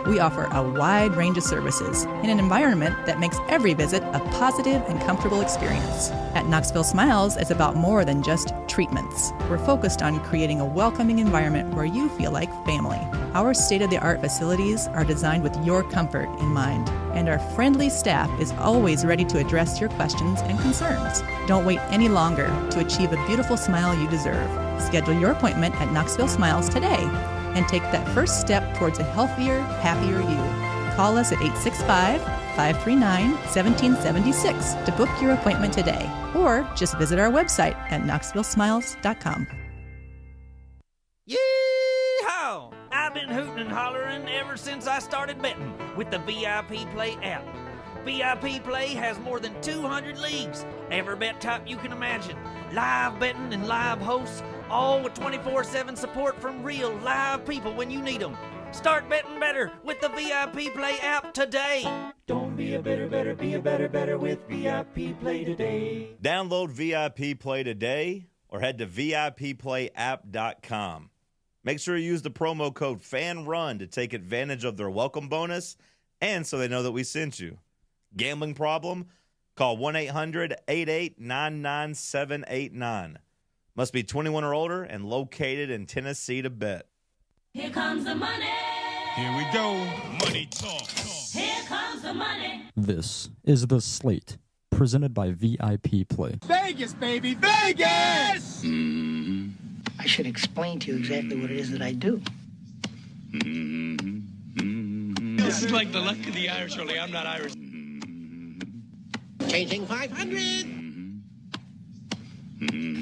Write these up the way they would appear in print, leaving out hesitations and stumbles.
We offer a wide range of services in an environment that makes every visit a positive and comfortable experience. At Knoxville Smiles, it's about more than just treatments. We're focused on creating a welcoming environment where you feel like family. Our state-of-the-art facilities are designed with your comfort in mind, and our friendly staff is always ready to address your questions and concerns. Don't wait any longer to achieve a beautiful smile you deserve. Schedule your appointment at Knoxville Smiles today and take that first step towards a healthier, happier you. Call us at 865-539-1776 to book your appointment today, or just visit our website at knoxvillesmiles.com. Yee-haw! I've been hooting and hollering ever since I started betting with the VIP Play app. VIP Play has more than 200 leagues, every bet type you can imagine, live betting and live hosts, all with 24/7 support from real live people when you need them. Start betting better with the VIP Play app today. Don't be a better, be a better with VIP Play today. Download VIP Play today or head to VIPPlayApp.com. Make sure you use the promo code FANRUN to take advantage of their welcome bonus and so they know that we sent you. Gambling problem? Call 1-800-8899-789. Must be 21 or older and located in Tennessee to bet. Here comes the money. Here we go. Money talk. Here comes the money. This is the Slate, presented by VIP Play. Vegas, baby, Vegas! I should explain to you exactly what it is that I do. This is like the luck of the Irish, only I'm not Irish. Changing 500.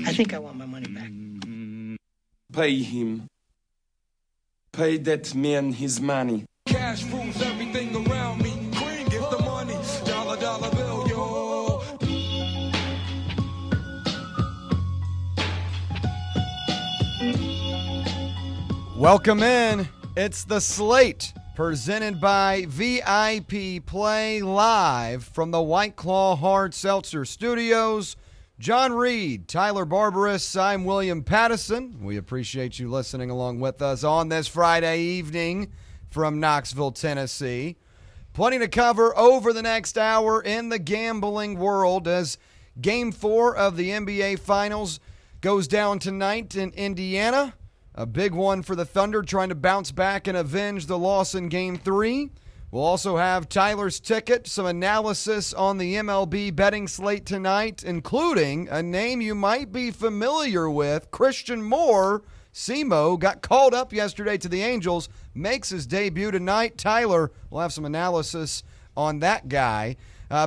I think I want my money back. Pay him. Pay that man his money. Cash rules everything around me. Queen, get the money. Dollar bill, yo. Welcome in. It's the Slate, presented by VIP Play, live from the White Claw Hard Seltzer Studios. John Reed, Tyler Barbaras, I'm William Pattison. We appreciate you listening along with us on this Friday evening from Knoxville, Tennessee. Plenty to cover over the next hour in the gambling world as Game 4 of the NBA Finals goes down tonight in Indiana. A big one for the Thunder, trying to bounce back and avenge the loss in Game 3. We'll also have Tyler's ticket, some analysis on the MLB betting slate tonight, including a name you might be familiar with, Christian Moore. Simo got called up yesterday to the Angels, makes his debut tonight. Tyler will have some analysis on that guy.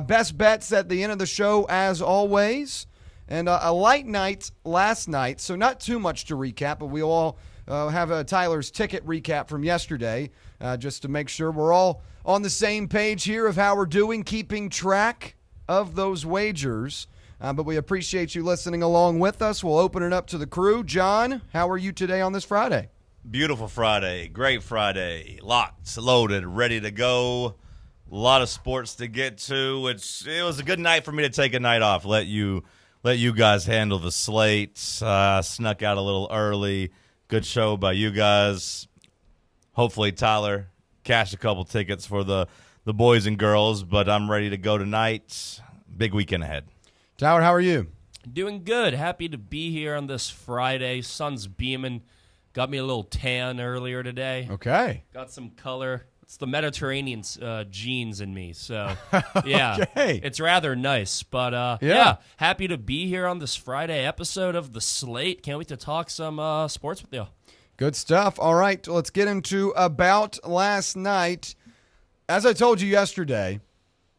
Best bets at the end of the show, as always. And a light night last night, so not too much to recap, but we'll all have a Tyler's ticket recap from yesterday, just to make sure we're all on the same page here of how we're doing, keeping track of those wagers. But we appreciate you listening along with us. We'll open it up to the crew. John, how are you today on this Friday? Beautiful Friday. Great Friday. Locked, loaded, ready to go. A lot of sports to get to. It was a good night for me to take a night off. Let you guys handle the slate. Snuck out a little early. Good show by you guys. Hopefully, Tyler cashed a couple tickets for the boys and girls, but I'm ready to go tonight. Big weekend ahead. Tyler, how are you? Doing good. Happy to be here on this Friday. Sun's beaming. Got me a little tan earlier today. Okay. Got some color. It's the Mediterranean genes in me, so yeah, okay. It's rather nice. But yeah, happy to be here on this Friday episode of The Slate. Can't wait to talk some sports with you. Good stuff. All right, let's get into about last night. As I told you yesterday,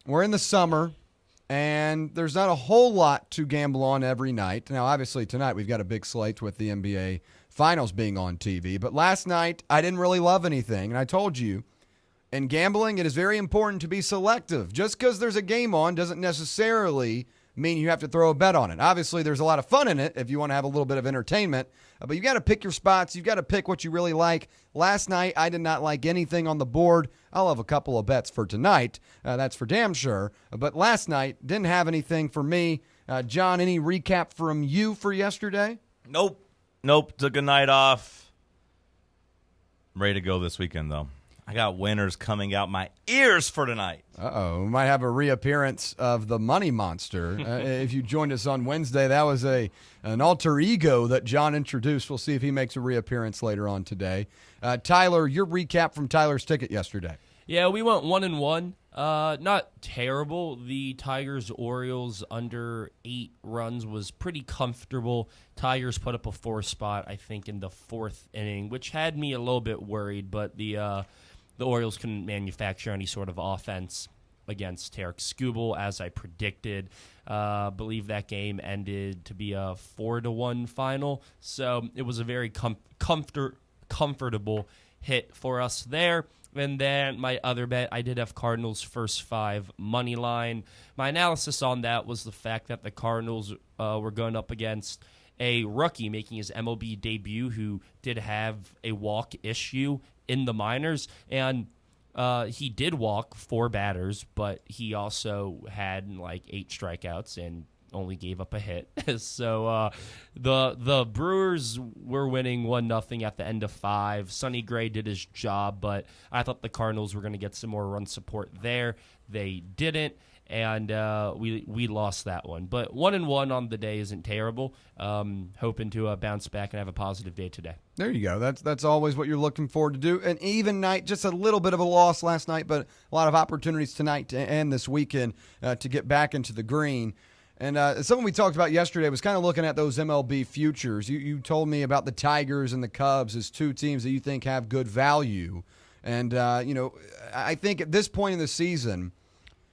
we're in the summer, and there's not a whole lot to gamble on every night. Now, obviously, tonight we've got a big slate with the NBA Finals being on TV. But last night, I didn't really love anything, and I told you, in gambling, it is very important to be selective. Just because there's a game on doesn't necessarily mean you have to throw a bet on it. Obviously, there's a lot of fun in it if you want to have a little bit of entertainment, but you got to pick your spots. You've got to pick what you really like. Last night, I did not like anything on the board. I'll have a couple of bets for tonight. That's for damn sure. But last night, didn't have anything for me. John, any recap from you for yesterday? Nope. Took a night off. I'm ready to go this weekend, though. I got winners coming out my ears for tonight. Uh-oh. We might have a reappearance of the Money Monster. If you joined us on Wednesday, that was an alter ego that John introduced. We'll see if he makes a reappearance later on today. Tyler, your recap from Tyler's ticket yesterday. Yeah, we went 1-1. Not terrible. The Tigers-Orioles under 8 runs was pretty comfortable. Tigers put up a 4 spot, I think, in the 4th inning, which had me a little bit worried, but the Orioles couldn't manufacture any sort of offense against Tarek Skubal, as I predicted. Believe that game ended to be a 4-1 final, so it was a very comfortable hit for us there. And then my other bet, I did have Cardinals first 5 money line. My analysis on that was the fact that the Cardinals were going up against a rookie making his MLB debut who did have a walk issue in the minors. And he did walk 4 batters, but he also had like 8 strikeouts and only gave up a hit. So the Brewers were winning 1-0 at the end of 5. Sonny Gray did his job, but I thought the Cardinals were going to get some more run support there. They didn't, and we lost that one. But 1-1 on the day isn't terrible. Hoping to bounce back and have a positive day today. There you go. That's always what you're looking forward to do. An even night, just a little bit of a loss last night, but a lot of opportunities tonight and this weekend to get back into the green. And something we talked about yesterday was kind of looking at those MLB futures. You told me about the Tigers and the Cubs as 2 teams that you think have good value. And, I think at this point in the season,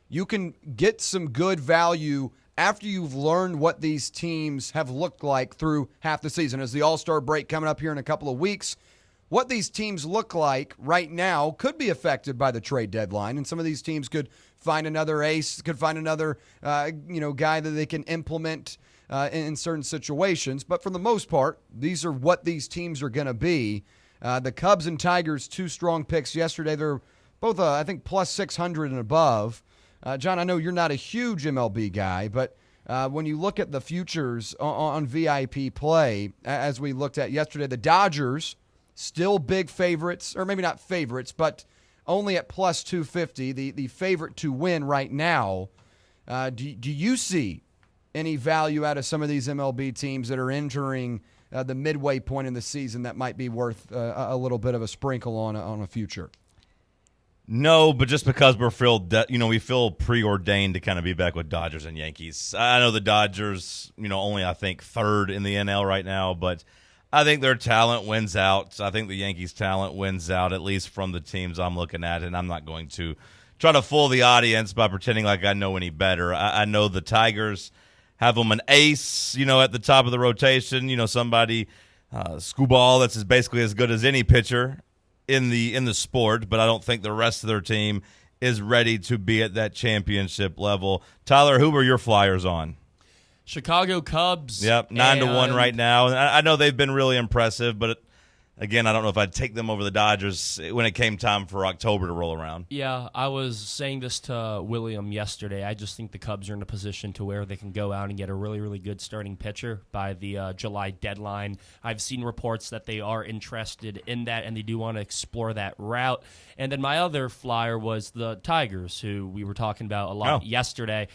you can get some good value after you've learned what these teams have looked like through half the season. As the All-Star break coming up here in a couple of weeks, what these teams look like right now could be affected by the trade deadline, and some of these teams could find another ace, could find another guy that they can implement in certain situations. But for the most part, these are what these teams are going to be. The Cubs and Tigers, 2 strong picks yesterday. They're both, I think, plus 600 and above. John, I know you're not a huge MLB guy, but when you look at the futures on VIP play, as we looked at yesterday, the Dodgers still big favorites, or maybe not favorites, but only at plus 250, the favorite to win right now. Do you see any value out of some of these MLB teams that are entering the midway point in the season that might be worth a little bit of a sprinkle on a future? No, but just because we feel preordained to kind of be back with Dodgers and Yankees. I know the Dodgers, only I think 3rd in the NL right now, but I think their talent wins out. I think the Yankees' talent wins out, at least from the teams I'm looking at, and I'm not going to try to fool the audience by pretending like I know any better. I know the Tigers have them an ace, at the top of the rotation, somebody, Skubal, that's basically as good as any pitcher in the sport, but I don't think the rest of their team is ready to be at that championship level. Tyler, who were your Flyers on? Chicago Cubs. Yep, 9-1 right now. I know they've been really impressive, but again, I don't know if I'd take them over the Dodgers when it came time for October to roll around. Yeah, I was saying this to William yesterday. I just think the Cubs are in a position to where they can go out and get a really, really good starting pitcher by the July deadline. I've seen reports that they are interested in that, and they do want to explore that route. And then my other flyer was the Tigers, who we were talking about a lot yesterday.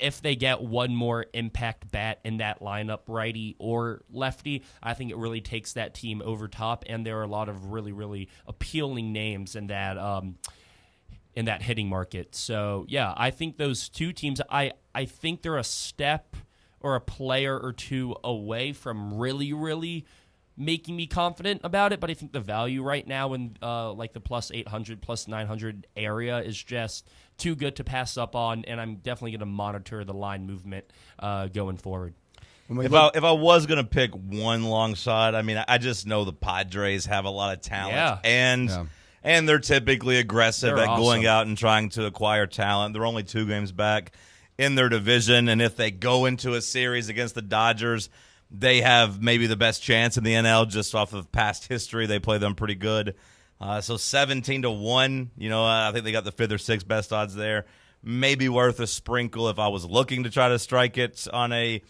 If they get one more impact bat in that lineup, righty or lefty, I think it really takes that team over top. And there are a lot of really, really appealing names in that hitting market. So, yeah, I think those 2 teams, I think they're a step or a player or 2 away from really, really making me confident about it. But I think the value right now in like the plus 800, plus 900 area is just too good to pass up on, and I'm definitely going to monitor the line movement going forward. If I was going to pick one long shot, I just know the Padres have a lot of talent, and they're typically aggressive at going out and trying to acquire talent. They're only 2 games back in their division, and if they go into a series against the Dodgers, they have maybe the best chance in the NL just off of past history. They play them pretty good. So 17-1, I think they got the 5th or 6th best odds there. Maybe worth a sprinkle if I was looking to try to strike it on a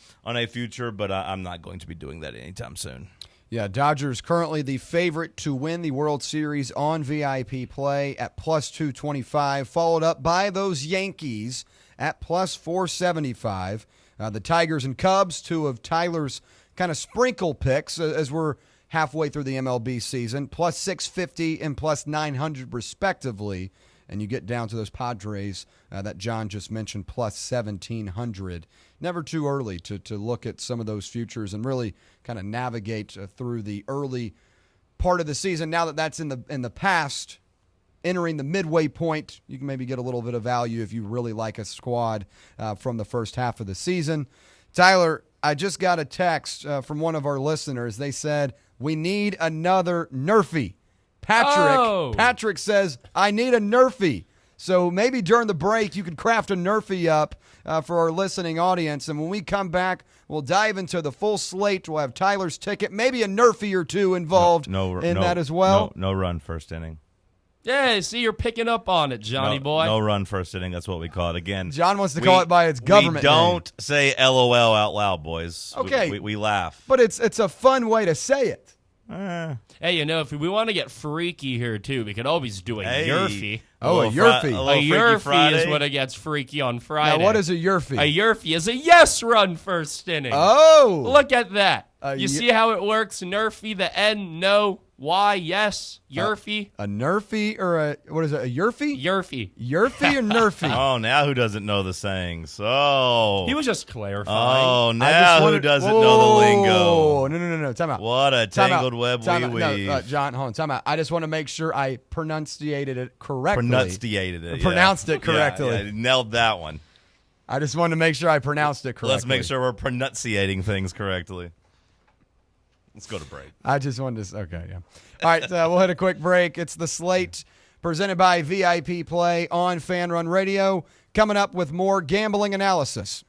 future, but I'm not going to be doing that anytime soon. Yeah, Dodgers currently the favorite to win the World Series on VIP play at plus 225, followed up by those Yankees at plus 475. The Tigers and Cubs, two of Tyler's kind of sprinkle picks as we're halfway through the MLB season, plus 650 and plus 900 respectively. And you get down to those Padres that John just mentioned, plus 1,700. Never too early to look at some of those futures and really kind of navigate through the early part of the season. Now that that's in the past, entering the midway point, you can maybe get a little bit of value if you really like a squad from the first half of the season. Tyler, I just got a text from one of our listeners. They said, we need another Nerfy. Patrick says, I need a Nerfy. So maybe during the break, you could craft a Nerfy up for our listening audience. And when we come back, we'll dive into the full slate. We'll have Tyler's ticket, maybe a Nerfy or two involved in that as well. No run first inning. Yeah, see, you're picking up on it, Johnny boy. No run first inning. That's what we call it. Again, John wants to call it by its government name. We don't name. say LOL out loud, boys. Okay. We laugh. But it's a fun way to say it. Hey, if we want to get freaky here, too, we could always do a Yerfy. Oh, a Yerfy. A Yerfy is when it gets freaky on Friday. Now, what is a Yerfy? A Yerfy is a yes run first inning. Oh. Look at that. You see how it works? Nerfy, the N, no, Y, yes, Yerfy. A Nerfy or what is it, a Yerfy? Yerfy. Yerfy or Nerfy? Oh, now who doesn't know the sayings? Oh. He was just clarifying. Oh, now who doesn't know the lingo? No. Time out. What a tangled web we weave. No, John, hold on. Time out. I just want to make sure I pronunciated it correctly. Pronounced it correctly. Yeah, nailed that one. I just wanted to make sure I pronounced it correctly. Let's make sure we're pronunciating things correctly. Let's go to break. I just wanted to. Okay, yeah. All right, we'll hit a quick break. It's the Slate presented by VIP Play on Fan Run Radio. Coming up with more gambling analysis.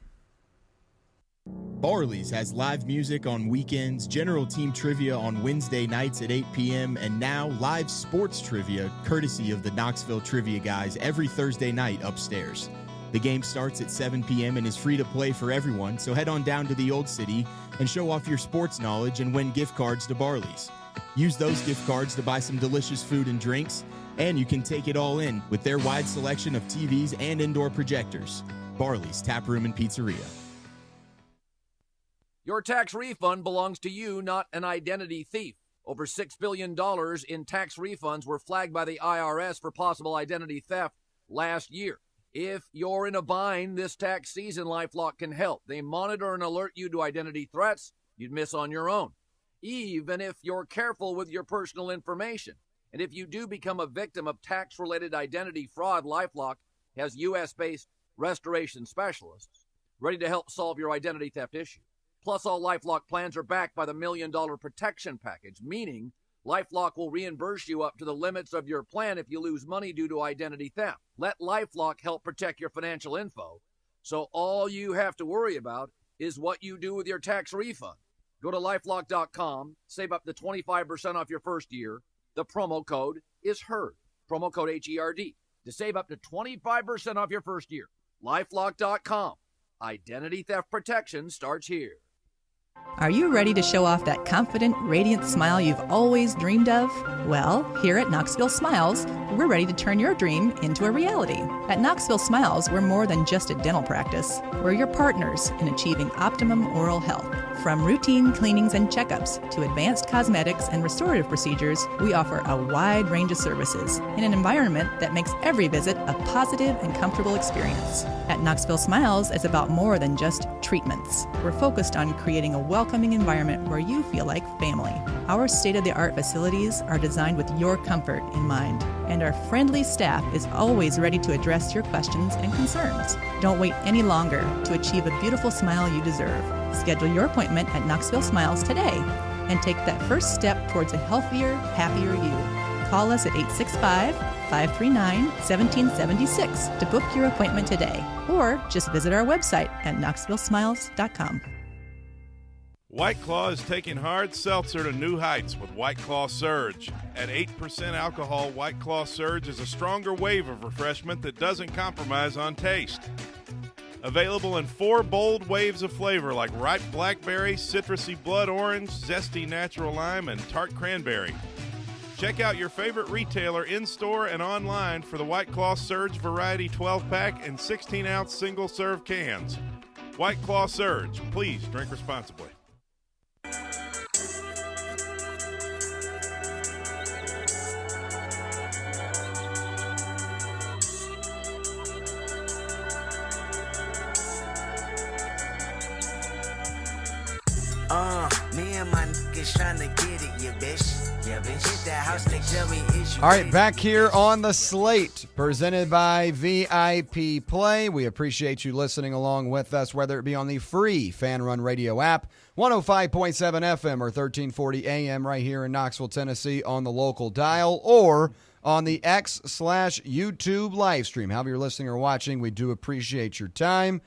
Barley's has live music on weekends, general team trivia on Wednesday nights at 8 p.m., and now live sports trivia courtesy of the Knoxville Trivia Guys every Thursday night upstairs. The game starts at 7 p.m. and is free to play for everyone, so head on down to the Old City and show off your sports knowledge and win gift cards to Barley's. Use those gift cards to buy some delicious food and drinks, and you can take it all in with their wide selection of TVs and indoor projectors. Barley's Tap Room and Pizzeria. Your tax refund belongs to you, not an identity thief. Over $6 billion in tax refunds were flagged by the IRS for possible identity theft last year. If you're in a bind this tax season, LifeLock can help. They monitor and alert you to identity threats you'd miss on your own, even if you're careful with your personal information. And if you do become a victim of tax-related identity fraud, LifeLock has U.S.-based restoration specialists ready to help solve your identity theft issue. Plus, all LifeLock plans are backed by the $1 Million Protection Package, meaning LifeLock will reimburse you up to the limits of your plan if you lose money due to identity theft. Let LifeLock help protect your financial info, so all you have to worry about is what you do with your tax refund. Go to LifeLock.com, save up to 25% off your first year. The promo code is HERD, promo code HERD, to save up to 25% off your first year. LifeLock.com. Identity theft protection starts here. Are you ready to show off that confident, radiant smile you've always dreamed of? Well, here at Knoxville Smiles, we're ready to turn your dream into a reality. At Knoxville Smiles, we're more than just a dental practice. We're your partners in achieving optimum oral health. From routine cleanings and checkups to advanced cosmetics and restorative procedures, we offer a wide range of services in an environment that makes every visit a positive and comfortable experience. At Knoxville Smiles, it's about more than just treatments. We're focused on creating a welcoming environment where you feel like family. Our state-of-the-art facilities are designed with your comfort in mind, and our friendly staff is always ready to address your questions and concerns. Don't wait any longer to achieve a beautiful smile you deserve. Schedule your appointment at Knoxville Smiles today and take that first step towards a healthier, happier you. Call us at 865-539-1776 to book your appointment today, or just visit our website at knoxvillesmiles.com. White Claw is taking hard seltzer to new heights with White Claw Surge. At 8% alcohol, White Claw Surge is a stronger wave of refreshment that doesn't compromise on taste. Available in 4 bold waves of flavor like ripe blackberry, citrusy blood orange, zesty natural lime, and tart cranberry. Check out your favorite retailer in-store and online for the White Claw Surge Variety 12-pack and 16-ounce single-serve cans. White Claw Surge. Please drink responsibly. Me and my niggas tryna get it, you bitch. Yeah, bitch. Hit that house, they tell me it's you. All right, back here on the slate, presented by VIP Play. We appreciate you listening along with us, whether it be on the free Fan Run Radio app, 105.7 FM or 1340 AM right here in Knoxville, Tennessee on the local dial, or on the X/YouTube live stream. However you're listening or watching, we do appreciate your time.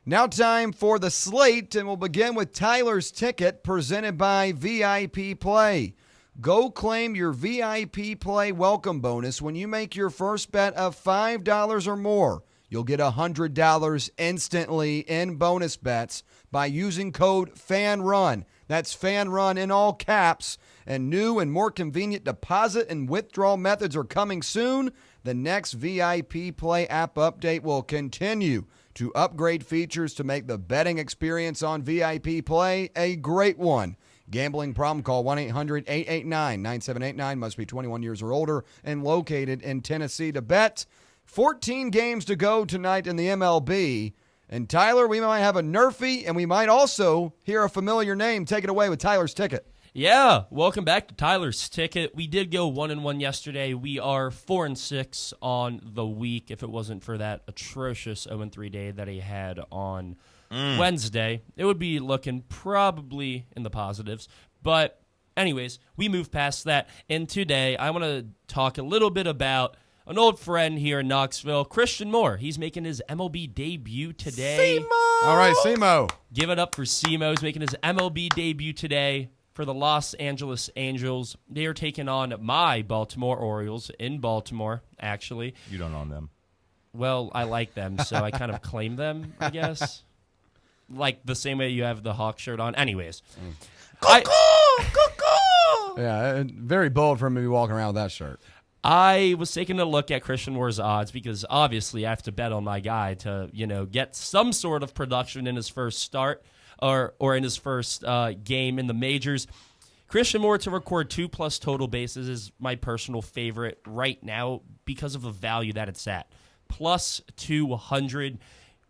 Now time for the slate, and we'll begin with Tyler's Ticket, presented by VIP Play. Go claim your VIP Play welcome bonus when you make your first bet of $5 or more. You'll get $100 instantly in bonus bets by using code FANRUN. That's FANRUN in all caps. And new and more convenient deposit and withdrawal methods are coming soon. The next VIP Play app update will continue to upgrade features to make the betting experience on VIP Play a great one. Gambling problem? Call 1-800-889-9789. Must be 21 years or older and located in Tennessee to bet. 14 games to go tonight in the MLB. And Tyler, we might have a Nerfy, and we might also hear a familiar name. Take it away with Tyler's Ticket. Yeah, welcome back to Tyler's Ticket. We did go 1-1 yesterday. We are 4-6 on the week. If it wasn't for that atrocious 0-3 day that he had on Wednesday, it would be looking probably in the positives. But anyways, we move past that. And today, I want to talk a little bit about an old friend here in Knoxville, Christian Moore. He's making his MLB debut today. Simo! All right, Simo. Give it up for Simo. He's making his MLB debut today for the Los Angeles Angels. They are taking on my Baltimore Orioles in Baltimore, actually. You don't own them. Well, I like them, so I kind of claim them, I guess. Like the same way you have the Hawk shirt on. Anyways. Cuckoo! Yeah, very bold for him to be walking around with that shirt. I was taking a look at Christian Moore's odds because obviously I have to bet on my guy to, get some sort of production in his first start or in his first game in the majors. Christian Moore to record 2+ total bases is my personal favorite right now because of the value that it's at. Plus 200.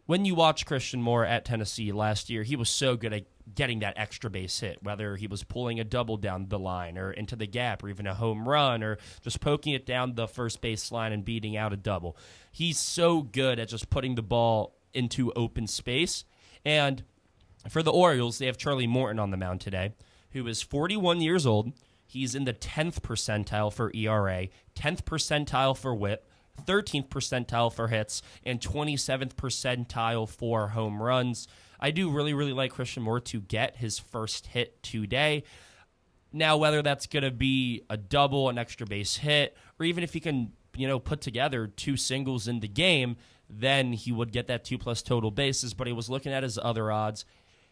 When you watch Christian Moore at Tennessee last year, he was so good at getting that extra base hit, whether he was pulling a double down the line or into the gap or even a home run or just poking it down the first base line and beating out a double. He's so good at just putting the ball into open space. And for the Orioles, they have Charlie Morton on the mound today, who is 41 years old. He's in the 10th percentile for ERA, 10th percentile for WHIP, 13th percentile for hits, and 27th percentile for home runs. I do really, really like Christian Moore to get his first hit today. Now, whether that's going to be a double, an extra base hit, or even if he can, put together 2 singles in the game, then he would get that 2+ total bases. But he was looking at his other odds.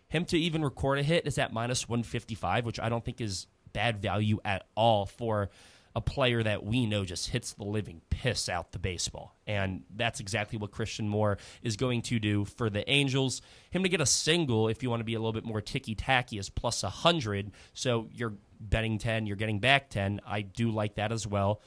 Him to even record a hit is at -155, which I don't think is bad value at all for a player that we know just hits the living piss out the baseball. And that's exactly what Christian Moore is going to do for the Angels. Him to get a single, if you want to be a little bit more ticky-tacky, is +100. So you're betting 10, you're getting back 10. I do like that as well.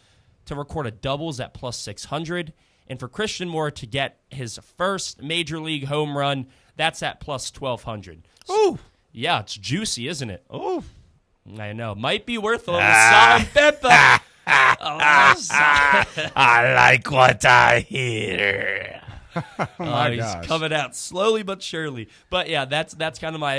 To record a double is at +600. And for Christian Moore to get his first major league home run, that's at +1,200. Ooh. Yeah, it's juicy, isn't it? Oh, I know. Might be worth a little solid bet, but I like what I hear. He's coming out slowly but surely. But yeah, that's kind of my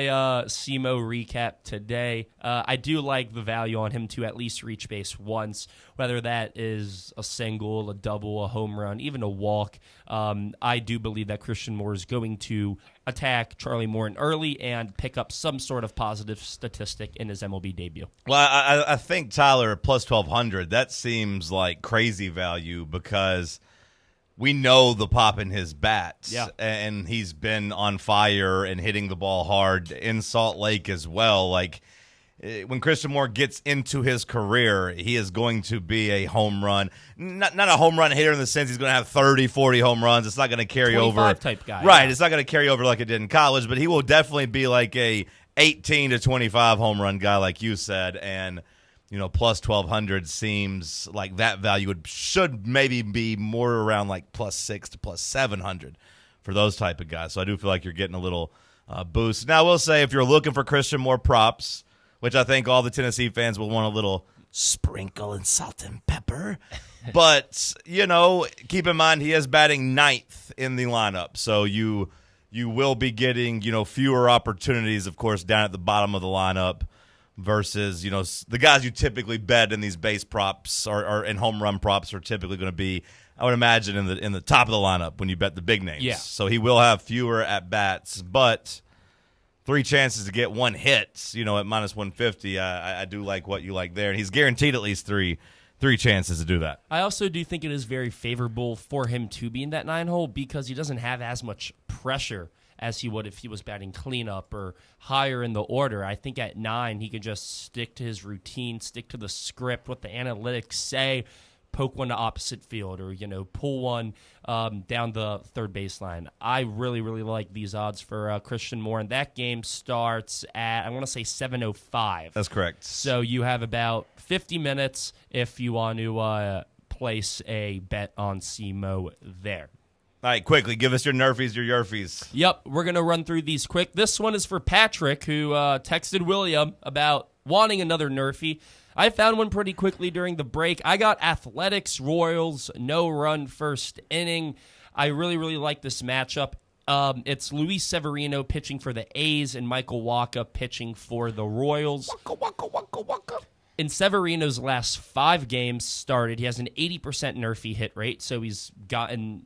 SEMO recap today. I do like the value on him to at least reach base once, whether that is a single, a double, a home run, even a walk. I do believe that Christian Moore is going to attack Charlie Morton early and pick up some sort of positive statistic in his MLB debut. Well, I think Tyler at +1,200, that seems like crazy value because we know the pop in his bat. Yeah. And he's been on fire and hitting the ball hard in Salt Lake as well. Like, when Christian Moore gets into his career, he is going to be a home run. Not a home run hitter in the sense he's going to have 30, 40 home runs. It's not going to carry over. type guy. Right. Yeah. It's not going to carry over like it did in college, but he will definitely be like a 18 to 25 home run guy, like you said. And, plus 1,200 seems like that value should maybe be more around like plus 6 to plus 700 for those type of guys. So I do feel like you're getting a little boost. Now, I will say if you're looking for Christian Moore props, which I think all the Tennessee fans will want a little sprinkle and salt and pepper. But, keep in mind he is batting 9th in the lineup. So you will be getting, fewer opportunities, of course, down at the bottom of the lineup versus, the guys you typically bet in these base props or in home run props are typically going to be, I would imagine, in the top of the lineup when you bet the big names. Yeah. So he will have fewer at-bats, but 3 chances to get 1 hit, at minus 150. I do like what you like there. And he's guaranteed at least three chances to do that. I also do think it is very favorable for him to be in that 9 hole because he doesn't have as much pressure as he would if he was batting cleanup or higher in the order. I think at 9 he could just stick to his routine, stick to the script, what the analytics say, poke one to opposite field or, pull one down the third baseline. I really, really like these odds for Christian Moore. And that game starts at, I want to say 7:05. That's correct. So you have about 50 minutes if you want to place a bet on SEMO there. All right, quickly, give us your nerfies, your yerfies. Yep, we're going to run through these quick. This one is for Patrick, who texted William about wanting another nerfie. I found one pretty quickly during the break. I got Athletics Royals, no run first inning. I really, really like this matchup. It's Luis Severino pitching for the A's and Michael Wacha pitching for the Royals. Waka. In Severino's last 5 games started, he has an 80% nerfie hit rate, so he's gotten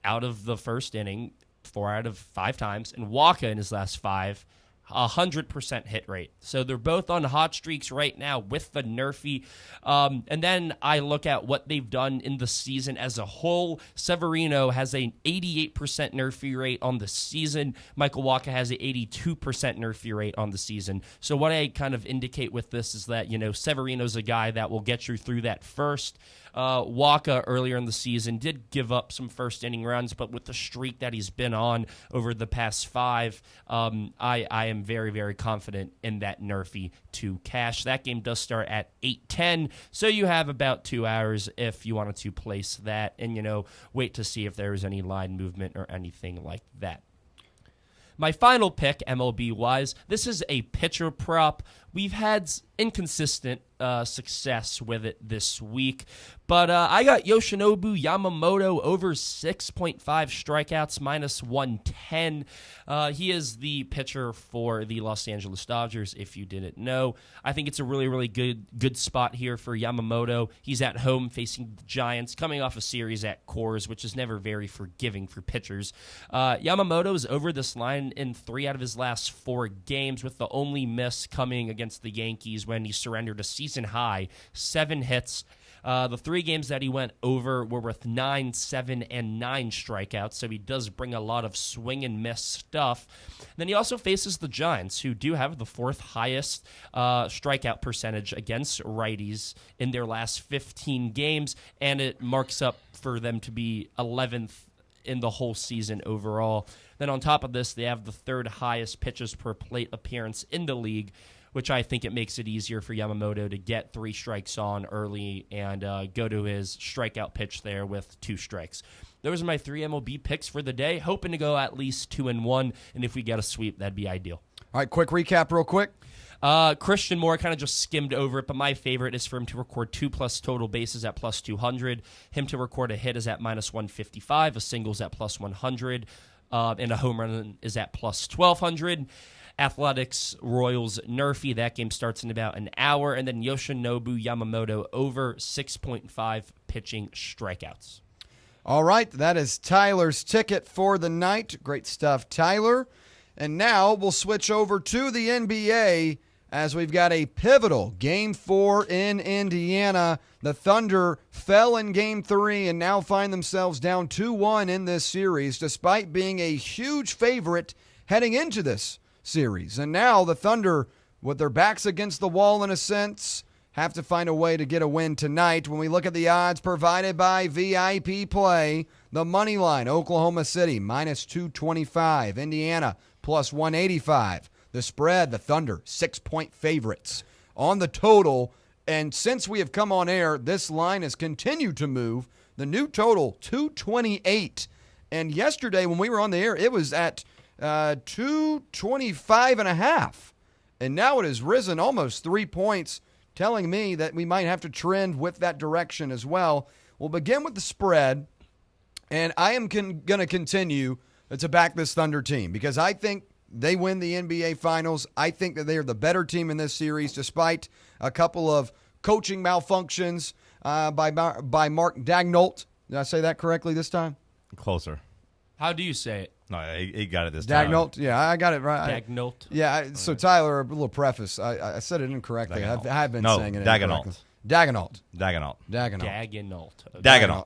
out of the first inning 4 out of 5 times. And Wacha in his last 5, 100% hit rate. So they're both on hot streaks right now with the nerfie. And then I look at what they've done in the season as a whole. Severino has an 88% nerfie rate on the season. Michael Wacha has an 82% nerfie rate on the season. So what I kind of indicate with this is that, Severino's a guy that will get you through that first. Wacha earlier in the season did give up some first inning runs, but with the streak that he's been on over the past 5, I am very, very confident in that nerfie to cash. That game does start at 8:10, so you have about 2 hours if you wanted to place that and, wait to see if there is any line movement or anything like that. My final pick, MLB-wise, this is a pitcher prop. We've had inconsistent success with it this week, but I got Yoshinobu Yamamoto over 6.5 strikeouts, minus 110. He is the pitcher for the Los Angeles Dodgers, if you didn't know. I think it's a really, really good spot here for Yamamoto. He's at home facing the Giants, coming off a series at Coors, which is never very forgiving for pitchers. Yamamoto is over this line in 3 out of his last 4 games, with the only miss coming against the Yankees when he surrendered a season-high 7 hits. The 3 games that he went over were with 9, 7, and 9 strikeouts, so he does bring a lot of swing and miss stuff. Then he also faces the Giants, who do have the 4th highest strikeout percentage against righties in their last 15 games, and it marks up for them to be 11th in the whole season overall. Then on top of this, they have the 3rd highest pitches per plate appearance in the league, which I think it makes it easier for Yamamoto to get 3 strikes on early and go to his strikeout pitch there with 2 strikes. Those are my 3 MLB picks for the day, hoping to go at least 2-1, and if we get a sweep, that'd be ideal. All right, quick recap real quick. Christian Moore kind of just skimmed over it, but my favorite is for him to record 2+ total bases at plus 200, him to record a hit is at minus 155, a single's at plus 100, and a home run is at plus 1,200. Athletics Royals nerfie, that game starts in about an hour, and then Yoshinobu Yamamoto over 6.5 pitching strikeouts. All right, that is Tyler's ticket for the night. Great stuff, Tyler. And now we'll switch over to the NBA as we've got a pivotal Game 4 in Indiana. The Thunder fell in Game 3 and now find themselves down 2-1 in this series, despite being a huge favorite heading into this series. And now the Thunder, with their backs against the wall in a sense, have to find a way to get a win tonight. When we look at the odds provided by VIP Play, the money line, Oklahoma City, minus 225. Indiana, plus 185. The spread, the Thunder, 6-point favorites. On the total, and since we have come on air, this line has continued to move. The new total, 228. And yesterday when we were on the air, it was at 225.5. And now it has risen almost 3 points, telling me that we might have to trend with that direction as well. We'll begin with the spread, and I am going to continue to back this Thunder team because I think they win the NBA Finals. I think that they are the better team in this series, despite a couple of coaching malfunctions by Mark Daigneault. Did I say that correctly this time? Closer. How do you say it? No, he got it this time. Daigneault? Yeah, I got it right. Daigneault? Yeah, so Tyler, a little preface. I said it incorrectly. I have been saying it incorrectly. Daigneault.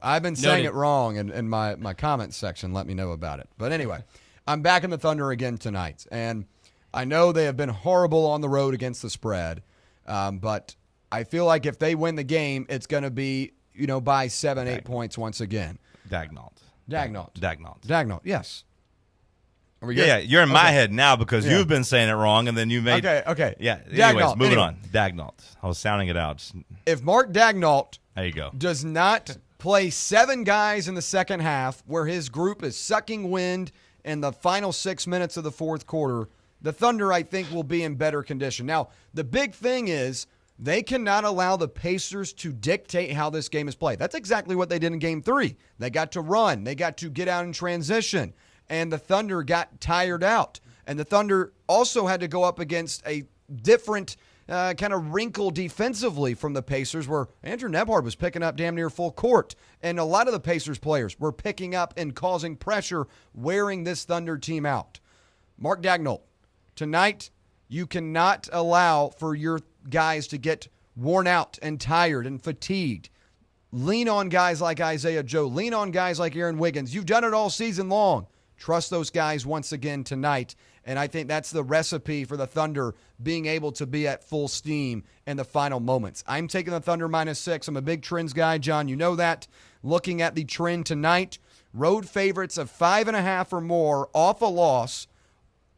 I've been saying it wrong in my comments section. Let me know about it. But anyway, I'm backing the Thunder again tonight. And I know they have been horrible on the road against the spread. But I feel like if they win the game, it's going to be, by 7-8 points once again. Daigneault, yes. Yeah, you're in my head now because you've been saying it wrong, and then you made... Okay. Yeah, anyways, moving on. Daigneault. I was sounding it out. If Mark Daigneault there you go. Does not play 7 guys in the second half where his group is sucking wind in the final 6 minutes of the fourth quarter, the Thunder, I think, will be in better condition. Now, the big thing is they cannot allow the Pacers to dictate how this game is played. That's exactly what they did in Game 3. They got to run. They got to get out in transition. And the Thunder got tired out. And the Thunder also had to go up against a different kind of wrinkle defensively from the Pacers, where Andrew Nebhard was picking up damn near full court. And a lot of the Pacers players were picking up and causing pressure, wearing this Thunder team out. Mark Daigneault, tonight you cannot allow for your guys to get worn out and tired and fatigued. Lean on guys like Isaiah Joe. Lean on guys like Aaron Wiggins. You've done it all season long. Trust those guys once again tonight, and I think that's the recipe for the Thunder being able to be at full steam in the final moments. I'm taking the Thunder -6. I'm a big trends guy, John. You know that. Looking at the trend tonight, road favorites of 5.5 or more off a loss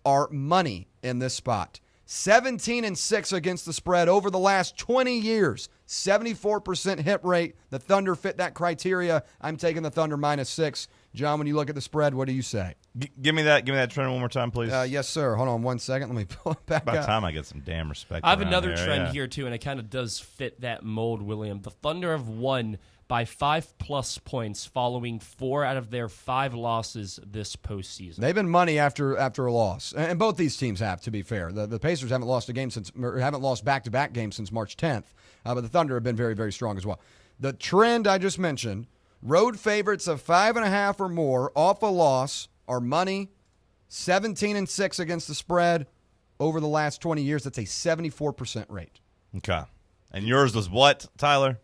are money in this spot. 17-6 against the spread over the last 20 years. 74% hit rate. The Thunder fit that criteria. I'm taking the Thunder -6. John, when you look at the spread, what do you say? Give me that trend one more time, please. Yes, sir. Hold on 1 second. Let me pull it back About up. time I get some damn respect. I have another trend here, too, and it kind of does fit that mold, William. The Thunder have won by 5+ points following 4 out of their 5 losses this postseason. They've been money after a loss, and both these teams have, to be fair. The Pacers haven't lost back-to-back games since March 10th, but the Thunder have been very, very strong as well. The trend I just mentioned, road favorites of 5.5 or more off a loss are money. 17-6 against the spread over the last 20 years. That's a 74% rate. Okay. And yours was what, Tyler?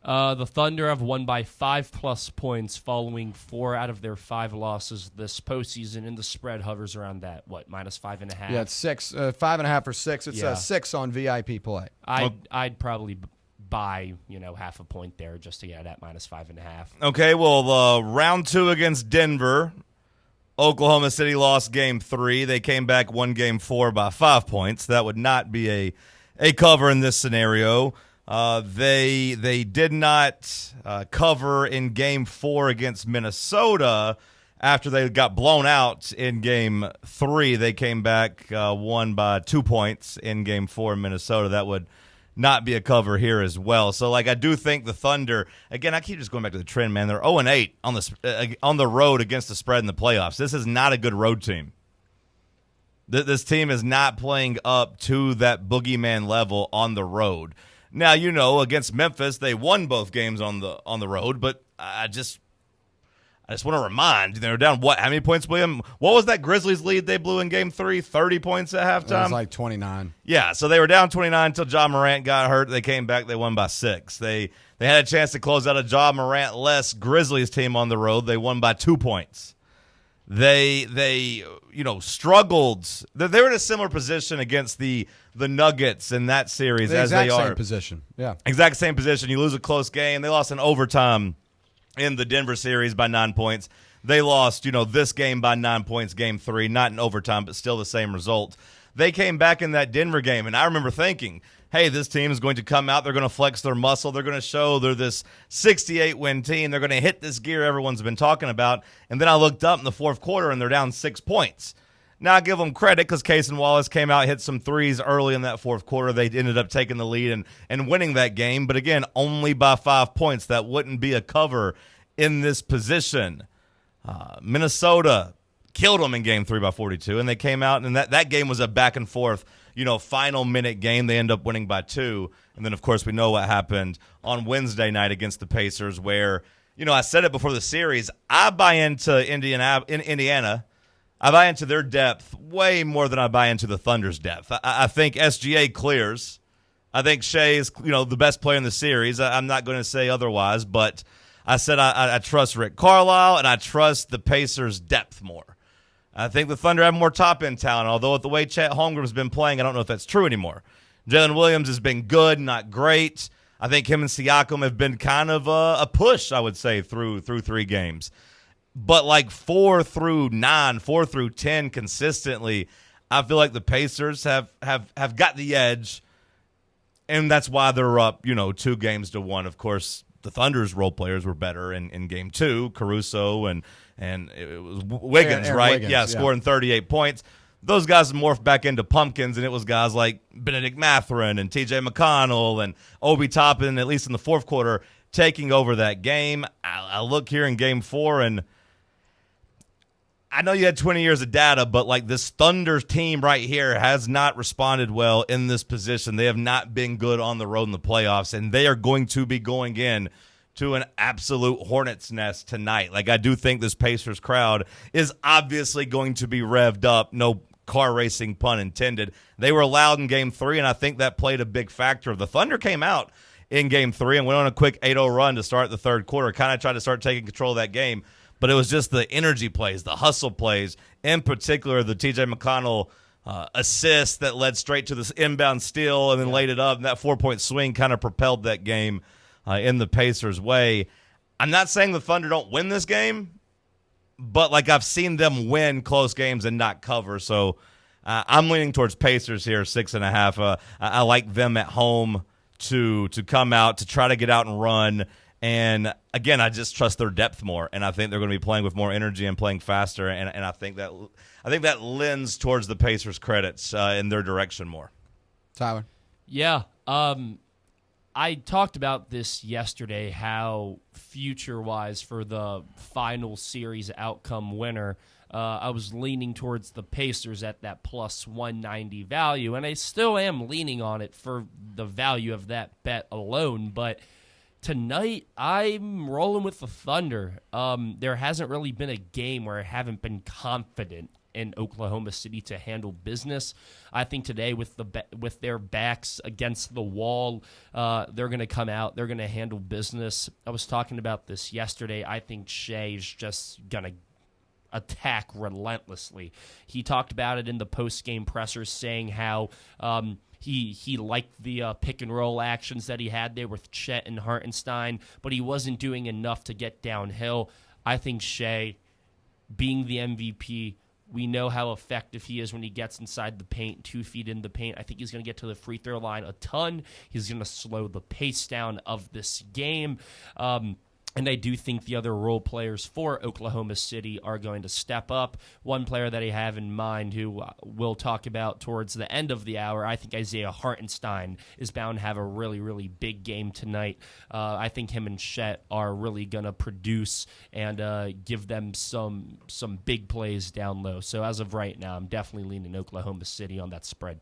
The Thunder have won by 5+ points following 4 out of their 5 losses this postseason, and the spread hovers around that, -5.5? Yeah, it's 6, 5.5 or 6. It's 6 on VIP Play. I'd probably buy, half a point there just to get it at -5.5. Okay, well, round 2 against Denver, Oklahoma City lost Game 3. They came back, won Game 4 by 5 points. That would not be a cover in this scenario. They did not cover in Game 4 against Minnesota after they got blown out in Game 3. They came back, won by 2 points in Game 4 in Minnesota. That would not be a cover here as well. So, I do think the Thunder, again, I keep just going back to the trend, man. They're 0-8 on the road against the spread in the playoffs. This is not a good road team. This team is not playing up to that boogeyman level on the road. Now, against Memphis, they won both games on the road, but I I just want to remind, they were down, how many points, William? What was that Grizzlies lead they blew in Game 3? 30 points at halftime? It was like 29. Yeah, so they were down 29 until Ja Morant got hurt. They came back. They won by 6. They had a chance to close out a Ja Morant-less Grizzlies team on the road. They won by 2 points. They struggled. They were in a similar position against the Nuggets in that series as they are. Exact same position, yeah. Exact same position. You lose a close game. They lost in overtime in the Denver series by 9 points. They lost, this game by 9 points, Game 3, not in overtime, but still the same result. They came back in that Denver game, and I remember thinking, hey, this team is going to come out. They're going to flex their muscle. They're going to show they're this 68-win team. They're going to hit this gear everyone's been talking about. And then I looked up in the fourth quarter, and they're down 6 points. Now, I give them credit because Cason Wallace came out, hit some threes early in that fourth quarter. They ended up taking the lead and winning that game. But, again, only by 5 points. That wouldn't be a cover in this position. Minnesota killed them in Game 3 by 42, and they came out, and that game was a back-and-forth, final minute game. They end up winning by 2. And then, of course, we know what happened on Wednesday night against the Pacers where, I said it before the series, I buy into Indiana. I buy into their depth way more than I buy into the Thunder's depth. I think SGA clears. I think Shea is, the best player in the series. I'm not going to say otherwise, but I said I trust Rick Carlisle, and I trust the Pacers' depth more. I think the Thunder have more top-end talent, although with the way Chet Holmgren's been playing, I don't know if that's true anymore. Jalen Williams has been good, not great. I think him and Siakam have been kind of a push, I would say, through 3 games. But like 4 through 9, 4 through 10 consistently, I feel like the Pacers have got the edge, and that's why they're up, 2-1. Of course, the Thunder's role players were better in Game 2, Caruso and it was Wiggins, right? Wiggins, scoring 38 points. Those guys morphed back into pumpkins, and it was guys like Benedict Mathurin and T.J. McConnell and Obi Toppin, at least in the fourth quarter, taking over that game. I look here in Game 4, and I know you had 20 years of data, but like this Thunder team right here has not responded well in this position. They have not been good on the road in the playoffs, and they are going to be going in to an absolute hornet's nest tonight. Like, I do think this Pacers crowd is obviously going to be revved up. No car racing, pun intended. They were loud in Game 3, and I think that played a big factor. The Thunder came out in Game 3 and went on a quick 8-0 run to start the third quarter, kind of tried to start taking control of that game. But it was just the energy plays, the hustle plays, in particular the T.J. McConnell assist that led straight to this inbound steal and then laid it up. And that 4-point swing kind of propelled that game in the Pacers' way. I'm not saying the Thunder don't win this game, but like I've seen them win close games and not cover. So I'm leaning towards Pacers here, 6.5. I like them at home to come out, to try to get out and run. And, again, I just trust their depth more, and I think they're going to be playing with more energy and playing faster, and I think that lends towards the Pacers' credits in their direction more. Tyler? Yeah. I talked about this yesterday, how future-wise for the final series outcome winner, I was leaning towards the Pacers at that plus 190 value, and I still am leaning on it for the value of that bet alone, but tonight, I'm rolling with the Thunder. There hasn't really been a game where I haven't been confident in Oklahoma City to handle business. I think today, with their backs against the wall, they're going to come out. They're going to handle business. I was talking about this yesterday. I think Shea is just going to attack relentlessly. He talked about it in the post-game pressers, saying how He liked the pick and roll actions that he had there with Chet and Hartenstein, but he wasn't doing enough to get downhill. I think Shea, being the MVP, we know how effective he is when he gets inside the paint, 2 feet in the paint. I think he's going to get to the free throw line a ton. He's going to slow the pace down of this game. And I do think the other role players for Oklahoma City are going to step up. One player that I have in mind who we'll talk about towards the end of the hour, I think Isaiah Hartenstein is bound to have a really, really big game tonight. I think him and Chet are really going to produce and give them some big plays down low. So as of right now, I'm definitely leaning Oklahoma City on that spread.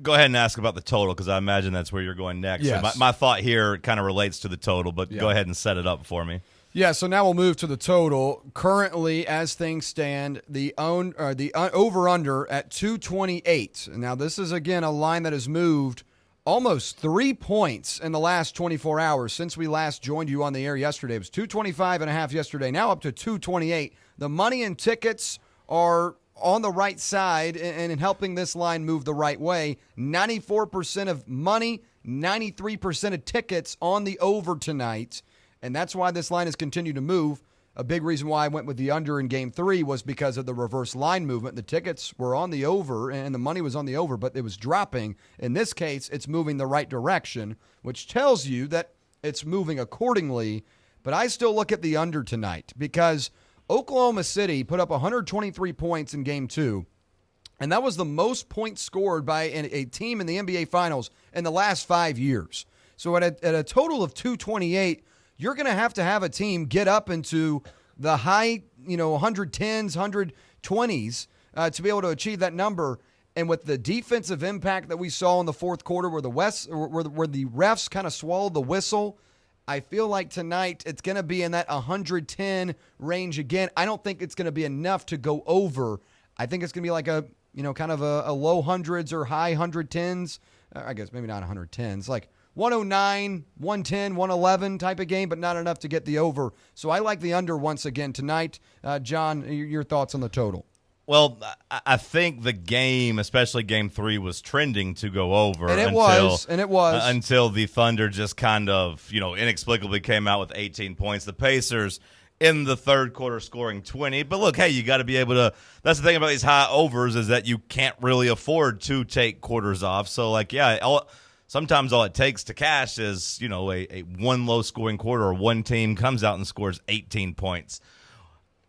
Go ahead and ask about the total, because I imagine that's where you're going next. Yes. So my thought here kind of relates to the total, but go ahead and set it up for me. Yeah, so now we'll move to the total. Currently, as things stand, the over-under at 228. Now, this is, again, a line that has moved almost 3 points in the last 24 hours since we last joined you on the air yesterday. It was 225.5 yesterday, now up to 228. The money and tickets are on the right side and in helping this line move the right way. 94% of money, 93% of tickets on the over tonight. And that's why this line has continued to move. A big reason why I went with the under in Game 3 was because of the reverse line movement. The tickets were on the over, and the money was on the over, but it was dropping. In this case, it's moving the right direction, which tells you that it's moving accordingly. But I still look at the under tonight because Oklahoma City put up 123 points in Game 2, and that was the most points scored by a team in the NBA Finals in the last 5 years. So at a total of 228, you're going to have a team get up into the high, 110s, 120s to be able to achieve that number. And with the defensive impact that we saw in the fourth quarter where the refs kind of swallowed the whistle, I feel like tonight it's going to be in that 110 range again. I don't think it's going to be enough to go over. I think it's going to be like kind of a low hundreds or high 110s. I guess maybe not 110s, like 109, 110, 111 type of game, but not enough to get the over. So I like the under once again tonight. John, your thoughts on the total? Well, I think the game, especially Game 3, was trending to go over. And it was. Until the Thunder just kind of, inexplicably came out with 18 points. The Pacers in the third quarter scoring 20. But look, hey, you got to be able to – that's the thing about these high overs is that you can't really afford to take quarters off. So, sometimes all it takes to cash is, a one low-scoring quarter or one team comes out and scores 18 points.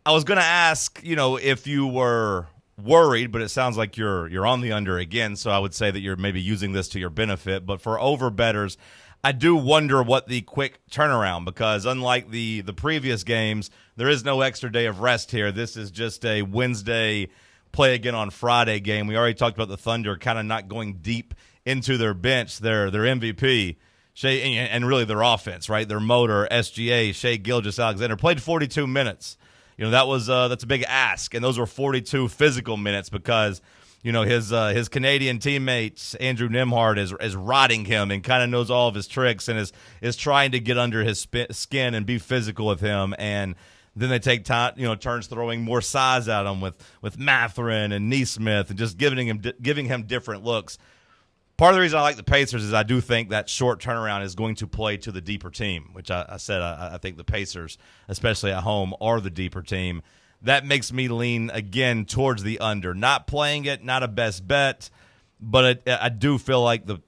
I was going to ask, if you were worried, but it sounds like you're on the under again, so I would say that you're maybe using this to your benefit. But for over bettors, I do wonder what the quick turnaround, because unlike the previous games, there is no extra day of rest here. This is just a Wednesday play again on Friday game. We already talked about the Thunder kind of not going deep into their bench, their MVP, Shea, and really their offense, right? Their motor, SGA, Shea Gilgeous-Alexander, played 42 minutes. That's a big ask, and those were 42 physical minutes because, his Canadian teammates, Andrew Nembhard, is rotting him and kind of knows all of his tricks and is trying to get under his skin and be physical with him. And then they take time, turns throwing more size at him with Mathurin and Nesmith and just giving him different looks. Part of the reason I like the Pacers is I do think that short turnaround is going to play to the deeper team, which I said I think the Pacers, especially at home, are the deeper team. That makes me lean, again, towards the under. Not playing it, not a best bet, but I do feel like the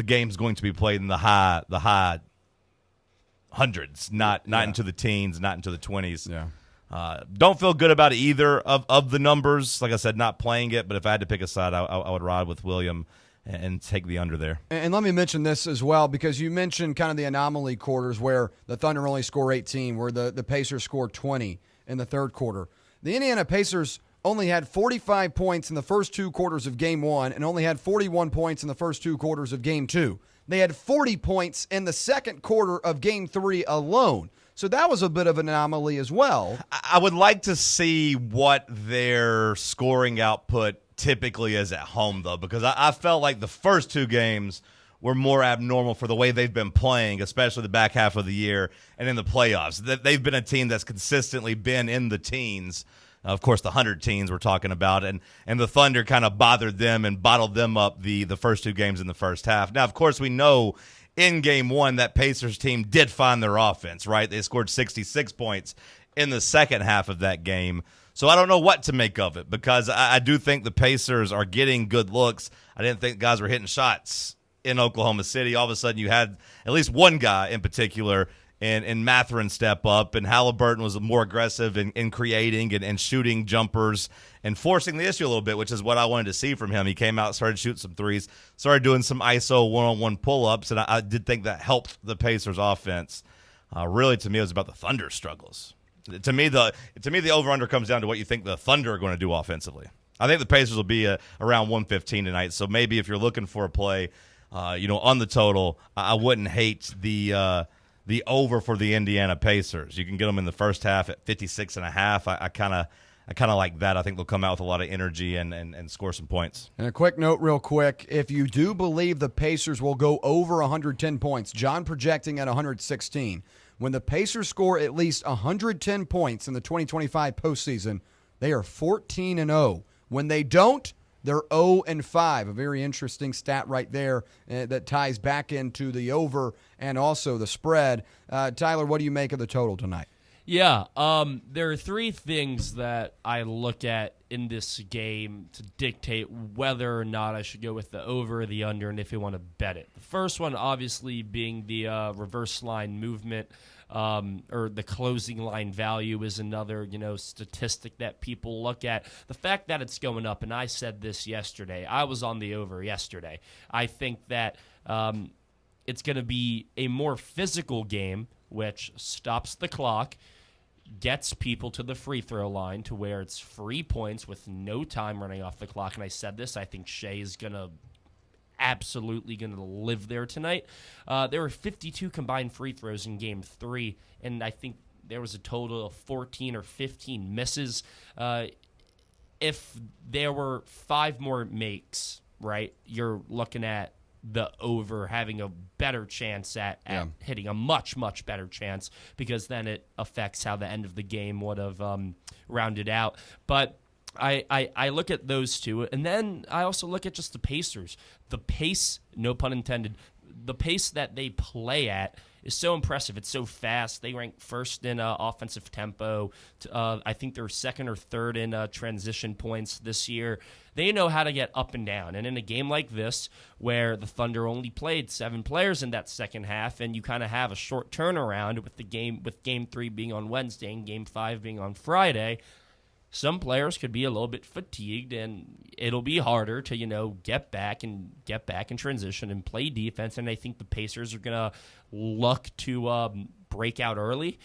game's going to be played in the high hundreds, not into the teens, not into the 20s. Yeah. Don't feel good about either of the numbers. Like I said, not playing it, but if I had to pick a side, I would ride with William and take the under there. And let me mention this as well, because you mentioned kind of the anomaly quarters where the Thunder only score 18, where the Pacers score 20 in the third quarter. The Indiana Pacers only had 45 points in the first two quarters of Game 1 and only had 41 points in the first two quarters of Game 2. They had 40 points in the second quarter of Game 3 alone. So that was a bit of an anomaly as well. I would like to see what their scoring output typically is at home, though, because I felt like the first two games were more abnormal for the way they've been playing, especially the back half of the year and in the playoffs. They've been a team that's consistently been in the teens. Of course, the 100 teens we're talking about, and the Thunder kind of bothered them and bottled them up the first two games in the first half. Now, of course, we know in Game 1 that Pacers team did find their offense, right? They scored 66 points in the second half of that game. So I don't know what to make of it, because I do think the Pacers are getting good looks. I didn't think guys were hitting shots in Oklahoma City. All of a sudden you had at least one guy in particular in Mathurin step up, and Halliburton was more aggressive in creating and shooting jumpers and forcing the issue a little bit, which is what I wanted to see from him. He came out, started shooting some threes, started doing some ISO one-on-one pull-ups, and I did think that helped the Pacers offense. Really, to me, it was about the Thunder struggles. To me, the over-under comes down to what you think the Thunder are going to do offensively. I think the Pacers will be around 115 tonight, so maybe if you're looking for a play, on the total, I wouldn't hate the the over for the Indiana Pacers. You can get them in the first half at 56.5. I kind of like that. I think they'll come out with a lot of energy and score some points. And a quick note real quick, if you do believe the Pacers will go over 110 points, John projecting at 116. When the Pacers score at least 110 points in the 2025 postseason, they are 14-0. When they don't, they're 0-5. A very interesting stat right there that ties back into the over and also the spread. Tyler, what do you make of the total tonight? Yeah, there are three things that I look at in this game to dictate whether or not I should go with the over or the under and if you want to bet it. The first one, obviously, being the reverse line movement or the closing line value is another, statistic that people look at. The fact that it's going up, and I said this yesterday, I was on the over yesterday. I think that it's going to be a more physical game, which stops the clock, gets people to the free throw line to where it's free points with no time running off the clock. And I said this, I think Shea is absolutely going to live there tonight. There were 52 combined free throws in Game 3, and I think there was a total of 14 or 15 misses. If there were 5 more makes, right, you're looking at the over having a better chance at hitting, a much, much better chance, because then it affects how the end of the game would have rounded out. But I look at those two, and then I also look at just the Pacers. The pace, no pun intended, the pace that they play at is so impressive. It's so fast. They rank first in offensive tempo. I think they're second or third in transition points this year. They know how to get up and down. And in a game like this, where the Thunder only played 7 players in that second half, and you kind of have a short turnaround with Game 3 being on Wednesday and Game 5 being on Friday, some players could be a little bit fatigued, and it'll be harder to, get back and transition and play defense. And I think the Pacers are going to look to break out early.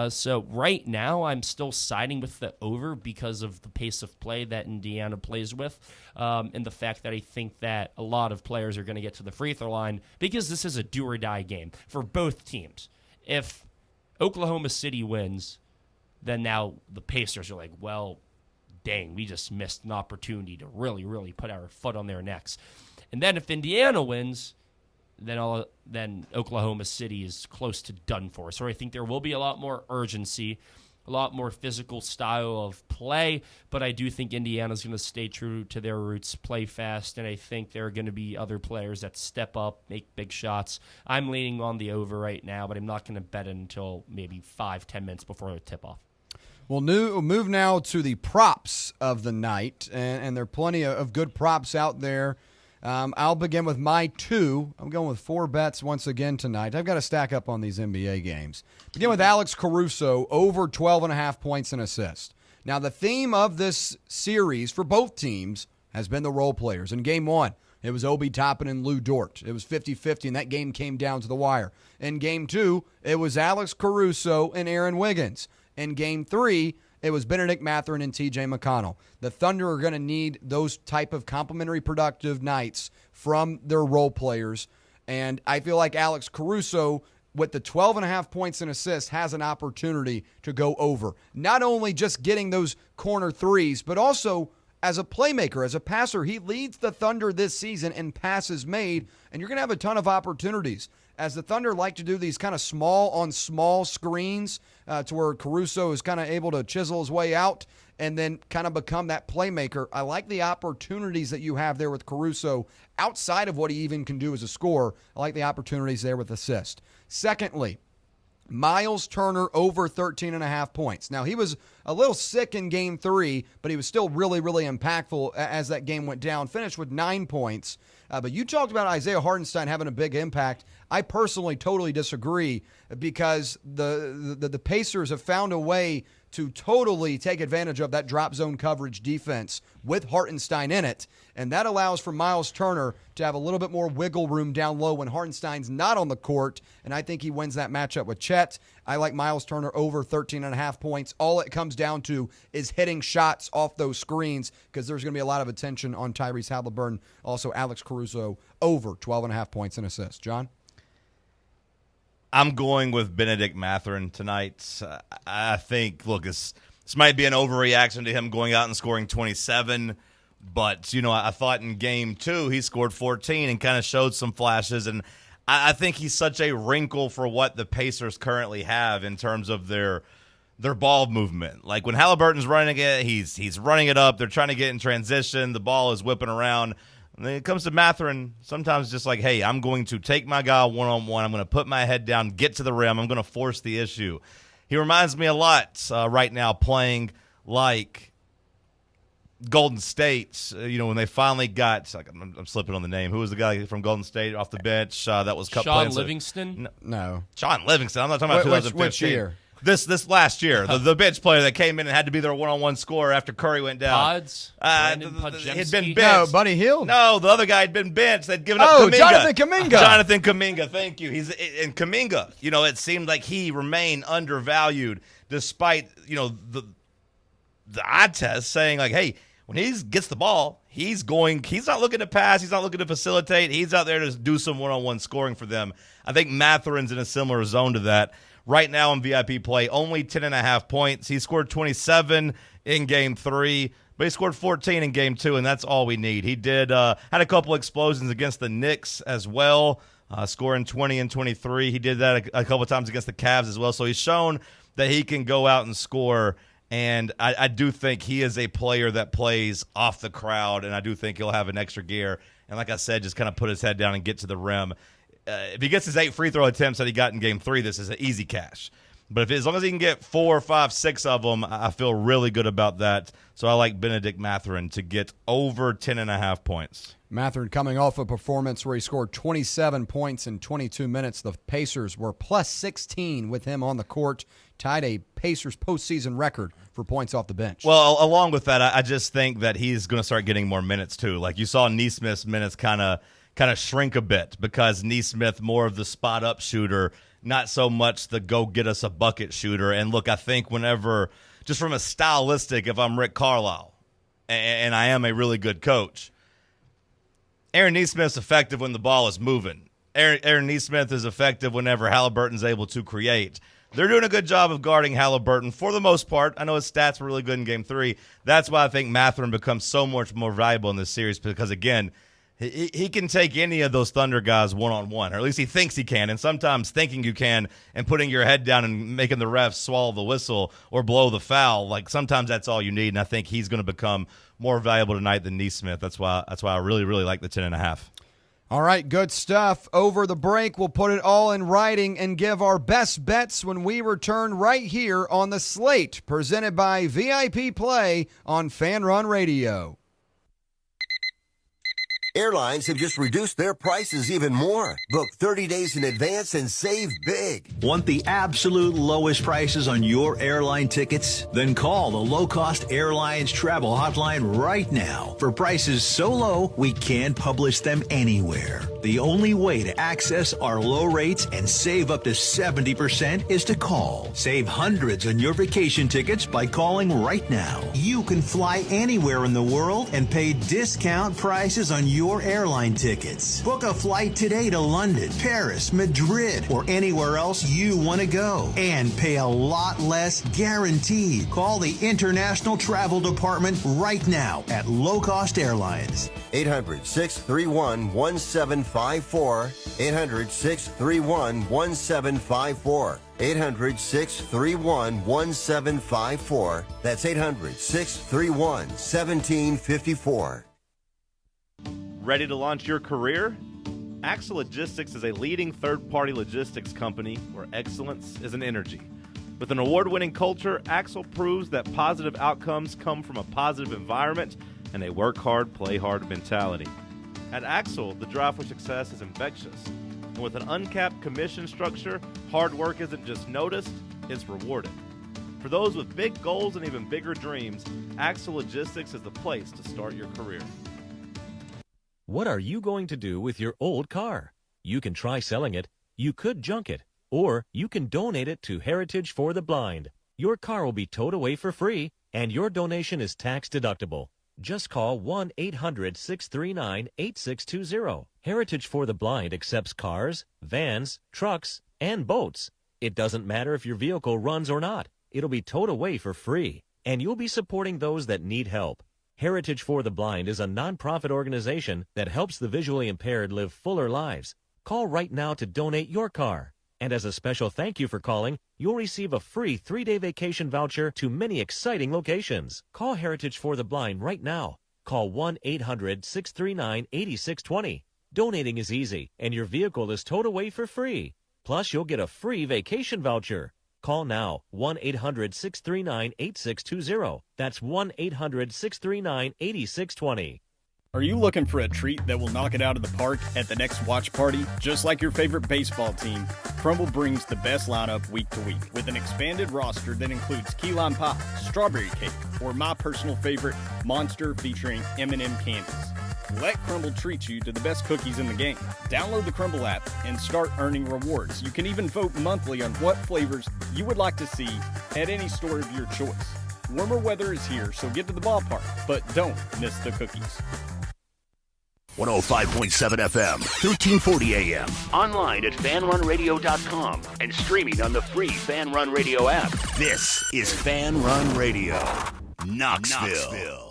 So right now I'm still siding with the over because of the pace of play that Indiana plays with, and the fact that I think that a lot of players are going to get to the free throw line, because this is a do-or-die game for both teams. If Oklahoma City wins, then now the Pacers are like, well, dang, we just missed an opportunity to really, really put our foot on their necks. And then if Indiana wins, then Oklahoma City is close to done for. So I think there will be a lot more urgency, a lot more physical style of play, but I do think Indiana's going to stay true to their roots, play fast, and I think there are going to be other players that step up, make big shots. I'm leaning on the over right now, but I'm not going to bet it until maybe 5-10 minutes before the tip-off. We'll move now to the props of the night, and there are plenty of good props out there. I'll begin with my 2. I'm going with 4 bets once again tonight. I've got to stack up on these NBA games. Begin with Alex Caruso, over 12.5 points and assists. Now, the theme of this series for both teams has been the role players. In Game 1, it was Obi Toppin and Lou Dort. It was 50-50, and that game came down to the wire. In Game 2, it was Alex Caruso and Aaron Wiggins. In Game 3, it was Benedict Mathurin and T.J. McConnell. The Thunder are going to need those type of complementary productive nights from their role players. And I feel like Alex Caruso, with the 12.5 points and assists, has an opportunity to go over. Not only just getting those corner threes, but also as a playmaker, as a passer. He leads the Thunder this season in passes made, and you're going to have a ton of opportunities. As the Thunder like to do these kind of small screens to where Caruso is kind of able to chisel his way out and then kind of become that playmaker. I like the opportunities that you have there with Caruso outside of what he even can do as a scorer. I like the opportunities there with assist. Secondly, Miles Turner over 13.5 points. Now, he was a little sick in Game 3, but he was still really, really impactful as that game went down. Finished with 9 points. But you talked about Isaiah Hartenstein having a big impact. I personally totally disagree, because the Pacers have found a way to totally take advantage of that drop zone coverage defense with Hartenstein in it. And that allows for Miles Turner to have a little bit more wiggle room down low when Hartenstein's not on the court. And I think he wins that matchup with Chet. I like Miles Turner over 13.5 points. All it comes down to is hitting shots off those screens, because there's going to be a lot of attention on Tyrese Halliburton. Also, Alex Caruso over 12.5 points and assists. John? I'm going with Benedict Mathurin tonight. I think, look, this might be an overreaction to him going out and scoring 27, but, I thought in Game 2 he scored 14 and kind of showed some flashes, and I think he's such a wrinkle for what the Pacers currently have in terms of their ball movement. Like when Halliburton's running it, he's running it up. They're trying to get in transition. The ball is whipping around. And then it comes to Mathurin, sometimes just like, hey, I'm going to take my guy one-on-one. I'm going to put my head down, get to the rim. I'm going to force the issue. He reminds me a lot right now playing like Golden State, when they finally got, I'm slipping on the name. Who was the guy from Golden State off the bench that was cup Sean Livingston? No. Sean Livingston. I'm not talking about 2015. Which year? This last year, the bench player that came in and had to be their one-on-one scorer after Curry went down. Pods? He'd been benched. No, Buddy Hield. No, the other guy had been benched. They'd given up Kuminga. Jonathan Kuminga. Jonathan Kuminga, thank you. And Kuminga, it seemed like he remained undervalued despite, the eye test saying like, hey, when he gets the ball, he's not looking to pass. He's not looking to facilitate. He's out there to do some one-on-one scoring for them. I think Mathurin's in a similar zone to that. Right now in VIP play, only 10.5 points. He scored 27 in Game 3, but he scored 14 in Game 2, and that's all we need. He did had a couple explosions against the Knicks as well, scoring 20 and 23. He did that a couple times against the Cavs as well, so he's shown that he can go out and score, and I do think he is a player that plays off the crowd, and I do think he'll have an extra gear, and like I said, just kind of put his head down and get to the rim. If he gets his 8 free throw attempts that he got in Game 3, this is an easy cash. But as long as he can get 4, 5, 6 of them, I feel really good about that. So I like Benedict Mathurin to get over 10.5 points. Mathurin coming off a performance where he scored 27 points in 22 minutes. The Pacers were plus 16 with him on the court, tied a Pacers postseason record for points off the bench. Well, along with that, I just think that he's going to start getting more minutes too. Like you saw Nesmith's minutes kind of shrink a bit because Nesmith more of the spot up shooter, not so much the go get us a bucket shooter. And look, I think whenever, just from a stylistic, if I'm Rick Carlisle and I am a really good coach, Aaron Nesmith's effective when the ball is moving. Aaron Nesmith is effective whenever Halliburton's able to create. They're doing a good job of guarding Halliburton for the most part. I know his stats were really good in Game 3. That's why I think Mathurin becomes so much more valuable in this series because, again, he can take any of those Thunder guys one-on-one, or at least he thinks he can, and sometimes thinking you can and putting your head down and making the refs swallow the whistle or blow the foul, like sometimes that's all you need, and I think he's going to become more valuable tonight than Nesmith. That's why I really, really like the 10.5. All right, good stuff. Over the break, we'll put it all in writing and give our best bets when we return right here on the Slate, presented by VIP Play on Fan Run Radio. Airlines have just reduced their prices even more. Book 30 days in advance and save big. Want the absolute lowest prices on your airline tickets? Then call the Low Cost Airlines Travel Hotline right now for prices so low we can't publish them anywhere. The only way to access our low rates and save up to 70% is to call. Save hundreds on your vacation tickets by calling right now. You can fly anywhere in the world and pay discount prices on your airline tickets. Book a flight today to London, Paris, Madrid, or anywhere else you want to go and pay a lot less guaranteed. Call the International Travel Department right now at Low Cost Airlines. 800-631-1754. 800-631-1754. 800-631-1754. That's 800-631-1754. Ready to launch your career? Axel Logistics is a leading third-party logistics company where excellence is an energy. With an award-winning culture, Axel proves that positive outcomes come from a positive environment and a work hard, play hard mentality. At Axel, the drive for success is infectious. And with an uncapped commission structure, hard work isn't just noticed, it's rewarded. For those with big goals and even bigger dreams, Axel Logistics is the place to start your career. What are you going to do with your old car? You can try selling it, you could junk it, or you can donate it to Heritage for the Blind. Your car will be towed away for free, and your donation is tax deductible. Just call 1-800-639-8620. Heritage for the Blind accepts cars, vans, trucks, and boats. It doesn't matter if your vehicle runs or not. It'll be towed away for free, and you'll be supporting those that need help. Heritage for the Blind is a nonprofit organization that helps the visually impaired live fuller lives. Call right now to donate your car. And as a special thank you for calling, you'll receive a free 3-day vacation voucher to many exciting locations. Call Heritage for the Blind right now. Call 1-800-639-8620. Donating is easy, and your vehicle is towed away for free. Plus, you'll get a free vacation voucher. Call now, 1-800-639-8620. That's 1-800-639-8620. Are you looking for a treat that will knock it out of the park at the next watch party? Just like your favorite baseball team, Crumble brings the best lineup week to week with an expanded roster that includes key lime pie, strawberry cake, or my personal favorite, Monster featuring M&M candies. Let Crumble treat you to the best cookies in the game. Download the Crumble app and start earning rewards. You can even vote monthly on what flavors you would like to see at any store of your choice. Warmer weather is here, so get to the ballpark, but don't miss the cookies. 105.7 FM, 1340 AM. Online at fanrunradio.com and streaming on the free Fan Run Radio app. This is Fan Run Radio, Knoxville.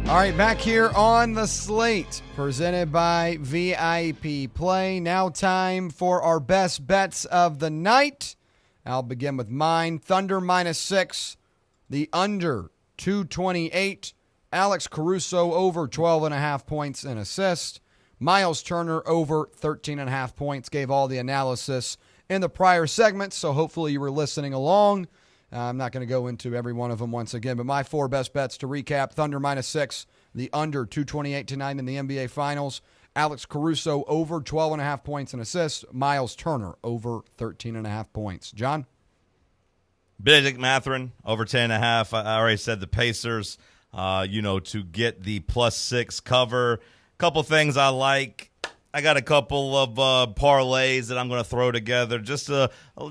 All right, back here on the Slate, presented by VIP Play. Now time for our best bets of the night. I'll begin with mine. Thunder -6, the under 228. Alex Caruso over 12.5 points and assist. Miles Turner over 13.5 points. Gave all the analysis in the prior segments, so hopefully you were listening along. I'm not going to go into every one of them once again, but my 4 best bets to recap: Thunder -6, the under 228 tonight in the NBA Finals. Alex Caruso over 12.5 points and assists. Miles Turner over 13.5 points. John? Benedict Mathurin over 10.5. I already said the Pacers, to get the +6 cover. Couple things I like. I got a couple of parlays that I'm going to throw together. Just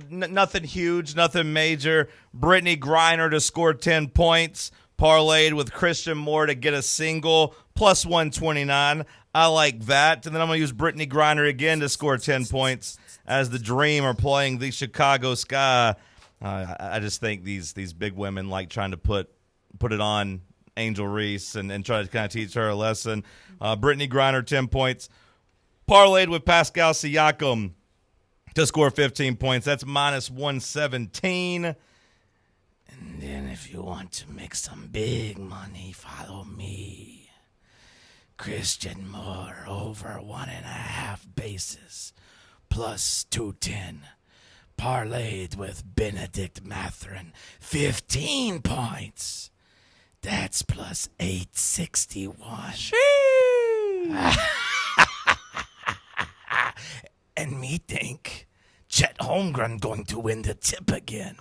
nothing huge, nothing major. Brittany Griner to score 10 points, parlayed with Christian Moore to get a single, +129. I like that. And then I'm going to use Brittany Griner again to score 10 points as the Dream are playing the Chicago Sky. I just think these big women like trying to put it on Angel Reese and try to kind of teach her a lesson. Brittany Griner, 10 points. Parlayed with Pascal Siakam to score 15 points. That's -117. And then if you want to make some big money, follow me. Christian Moore over 1.5 bases, +210. Parlayed with Benedict Mathurin, 15 points. That's +861. And me think Chet Holmgren going to win the tip again,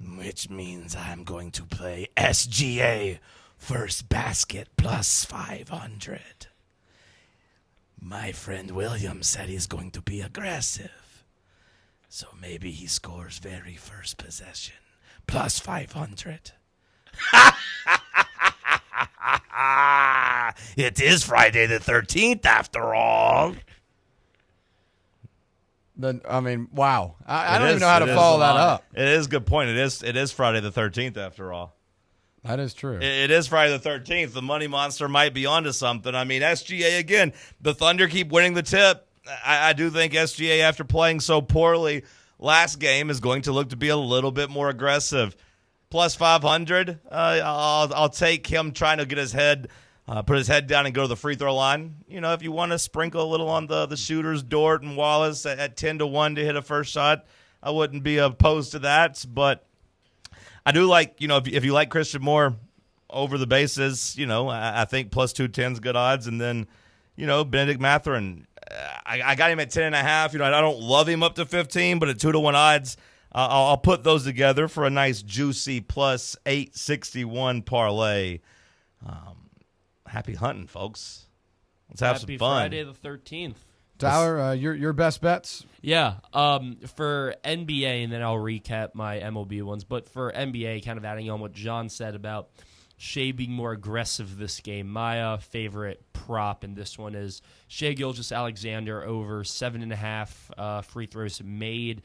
which means I'm going to play SGA first basket +500. My friend William said he's going to be aggressive, so maybe he scores very first possession +500. It is Friday the 13th after all. Wow. I don't even know how to follow that up. It is a good point. It is Friday the 13th after all. That is true. It is Friday the 13th. The Money Monster might be onto something. I mean, SGA again. The Thunder keep winning the tip. I do think SGA, after playing so poorly last game, is going to look to be a little bit more aggressive. +500. I'll take him trying to get his head. Put his head down and go to the free throw line. If you want to sprinkle a little on the shooters, Dort and Wallace at 10-1 to hit a first shot, I wouldn't be opposed to that. But I do like, if you like Christian Moore over the bases, I think +210 is good odds. And then, Benedict Mathurin, I got him at 10.5. I don't love him up to 15, but at 2-1 odds, I'll put those together for a nice juicy +861 parlay. Happy hunting, folks. Let's have some fun. Happy Friday the 13th. Tyler, your best bets? Yeah, for NBA, and then I'll recap my MLB ones. But for NBA, kind of adding on what John said about Shea being more aggressive this game, my favorite prop in this one is Shea Gilgeous-Alexander over 7.5 free throws made.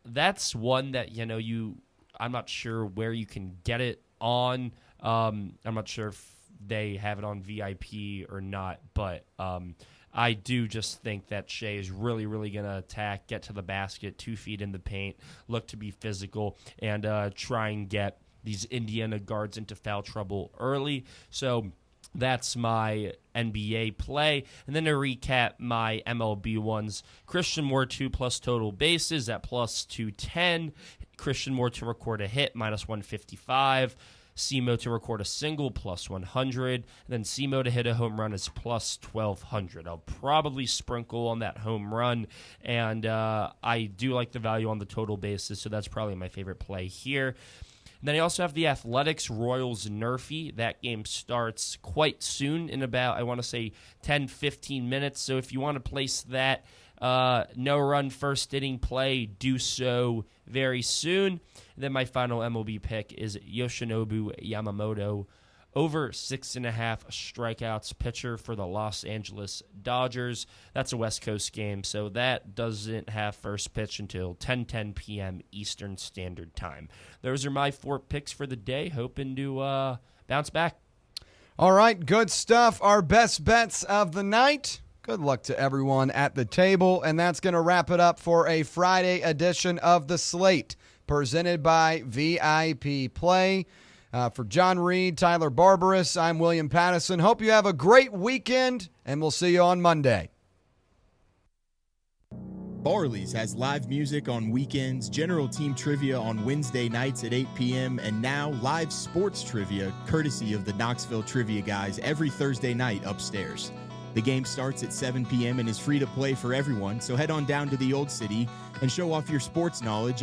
That's one that, I'm not sure where you can get it on. I'm not sure if they have it on VIP or not, but I do just think that Shea is really, really going to attack, get to the basket, 2 feet in the paint, look to be physical, and try and get these Indiana guards into foul trouble early. So that's my NBA play. And then to recap my MLB ones, Christian Moore 2+ total bases at plus 210. Christian Moore to record a hit, minus 155. Simo to record a single, plus 100. And then Simo to hit a home run is plus 1,200. I'll probably sprinkle on that home run. And I do like the value on the total basis, so that's probably my favorite play here. And then I also have the Athletics Royals Nerfy. That game starts quite soon, in about, I want to say, 10-15 minutes. So if you want to place that no-run first inning play, do so very soon. And then my final MLB pick is Yoshinobu Yamamoto, over 6.5 strikeouts, pitcher for the Los Angeles Dodgers. That's a West Coast game, so that doesn't have first pitch until 10:10 p.m. Eastern Standard Time. Those are my 4 picks for the day, hoping to bounce back. All right, good stuff. Our best bets of the night. Good luck to everyone at the table, and that's going to wrap it up for a Friday edition of The Slate, presented by VIP Play. For John Reed, Tyler Barbaras, I'm William Pattison. Hope you have a great weekend, and we'll see you on Monday. Barley's has live music on weekends, general team trivia on Wednesday nights at 8 p.m., and now live sports trivia, courtesy of the Knoxville Trivia Guys, every Thursday night upstairs. The game starts at 7 p.m. and is free to play for everyone, so head on down to the Old City and show off your sports knowledge and